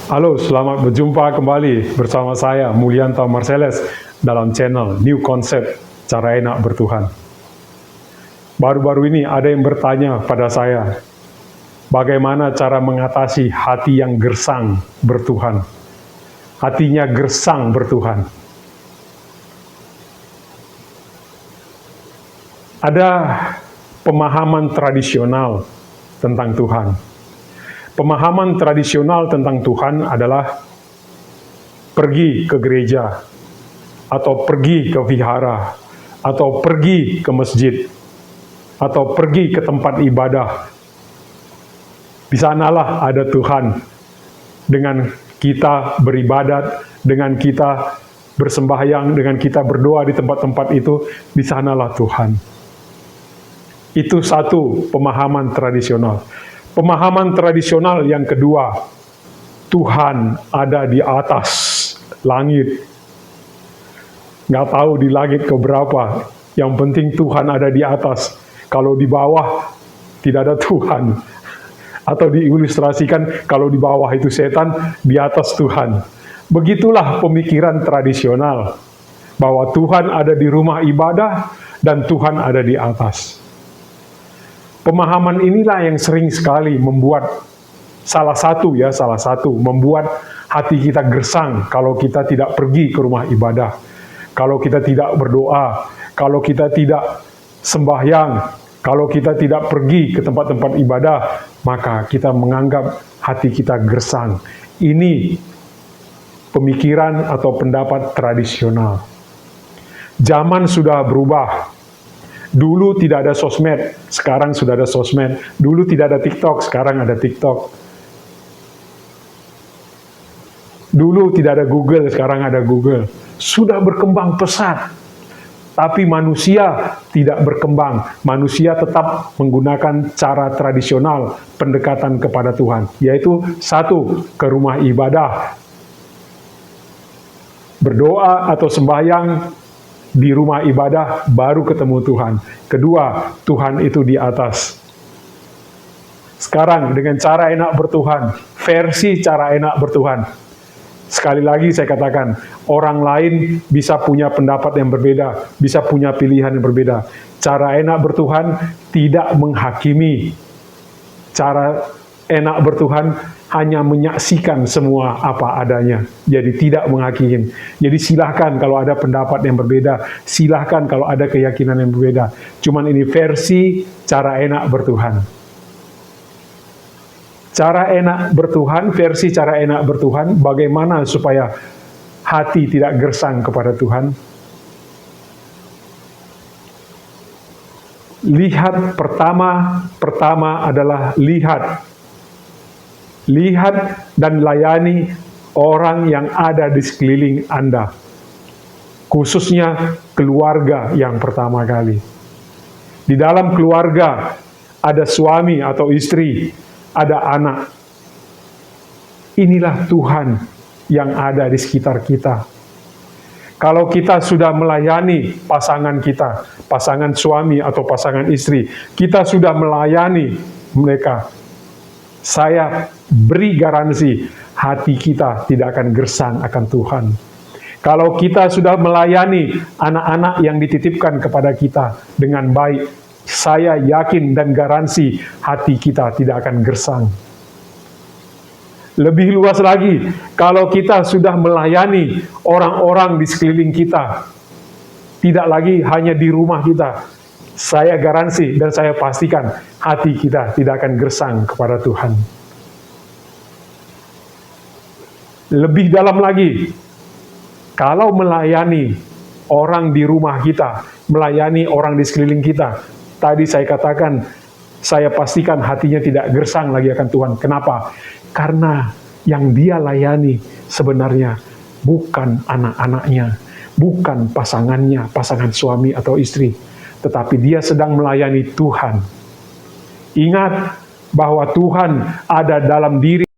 Halo, selamat berjumpa kembali bersama saya, Mulyanto Marcellus, dalam channel New Concept, Cara Enak Bertuhan. Baru-baru ini ada yang bertanya pada saya, bagaimana cara mengatasi hati yang gersang bertuhan? Hatinya gersang bertuhan. Ada pemahaman tradisional tentang Tuhan. Pemahaman tradisional tentang Tuhan adalah pergi ke gereja, atau pergi ke vihara, atau pergi ke masjid, atau pergi ke tempat ibadah. Di sanalah ada Tuhan. Dengan kita beribadat, dengan kita bersembahyang, dengan kita berdoa di tempat-tempat itu, di sanalah Tuhan. Itu satu pemahaman tradisional. Pemahaman tradisional yang kedua, Tuhan ada di atas langit. Nggak tahu di langit keberapa, yang penting Tuhan ada di atas. Kalau di bawah, tidak ada Tuhan. Atau diilustrasikan, kalau di bawah itu setan, di atas Tuhan. Begitulah pemikiran tradisional, bahwa Tuhan ada di rumah ibadah, dan Tuhan ada di atas. Pemahaman inilah yang sering sekali membuat salah satu, membuat hati kita gersang kalau kita tidak pergi ke rumah ibadah, kalau kita tidak berdoa, kalau kita tidak sembahyang, kalau kita tidak pergi ke tempat-tempat ibadah, maka kita menganggap hati kita gersang. Ini pemikiran atau pendapat tradisional. Zaman sudah berubah. Dulu tidak ada sosmed, sekarang sudah ada sosmed. Dulu tidak ada TikTok, sekarang ada TikTok. Dulu tidak ada Google, sekarang ada Google. Sudah berkembang pesat. Tapi manusia tidak berkembang. Manusia tetap menggunakan cara tradisional pendekatan kepada Tuhan. Yaitu satu, ke rumah ibadah. Berdoa atau sembahyang di rumah ibadah, baru ketemu Tuhan. Kedua, Tuhan itu di atas. Sekarang dengan cara enak bertuhan, versi cara enak bertuhan. Sekali lagi saya katakan, orang lain bisa punya pendapat yang berbeda, bisa punya pilihan yang berbeda. Cara enak bertuhan tidak menghakimi. Cara enak bertuhan hanya menyaksikan semua apa adanya. Jadi tidak menghakimi. Jadi silahkan kalau ada pendapat yang berbeda, silahkan kalau ada keyakinan yang berbeda. Cuman ini versi cara enak bertuhan. Cara enak bertuhan, versi cara enak bertuhan, bagaimana supaya hati tidak gersang kepada Tuhan? Lihat pertama adalah lihat dan layani orang yang ada di sekeliling Anda. Khususnya keluarga yang pertama kali. Di dalam keluarga ada suami atau istri, ada anak. Inilah Tuhan yang ada di sekitar kita. Kalau kita sudah melayani pasangan kita, pasangan suami atau pasangan istri, kita sudah melayani mereka, saya beri garansi hati kita tidak akan gersang akan Tuhan. Kalau kita sudah melayani anak-anak yang dititipkan kepada kita dengan baik, saya yakin dan garansi hati kita tidak akan gersang. Lebih luas lagi, kalau kita sudah melayani orang-orang di sekeliling kita, tidak lagi hanya di rumah kita, saya garansi dan saya pastikan hati kita tidak akan gersang kepada Tuhan. Lebih dalam lagi, kalau melayani orang di rumah kita, melayani orang di sekeliling kita, tadi saya katakan, saya pastikan hatinya tidak gersang lagi akan Tuhan. Kenapa? Karena yang dia layani sebenarnya bukan anak-anaknya, bukan pasangannya, pasangan suami atau istri, tetapi dia sedang melayani Tuhan. Ingat bahwa Tuhan ada dalam diri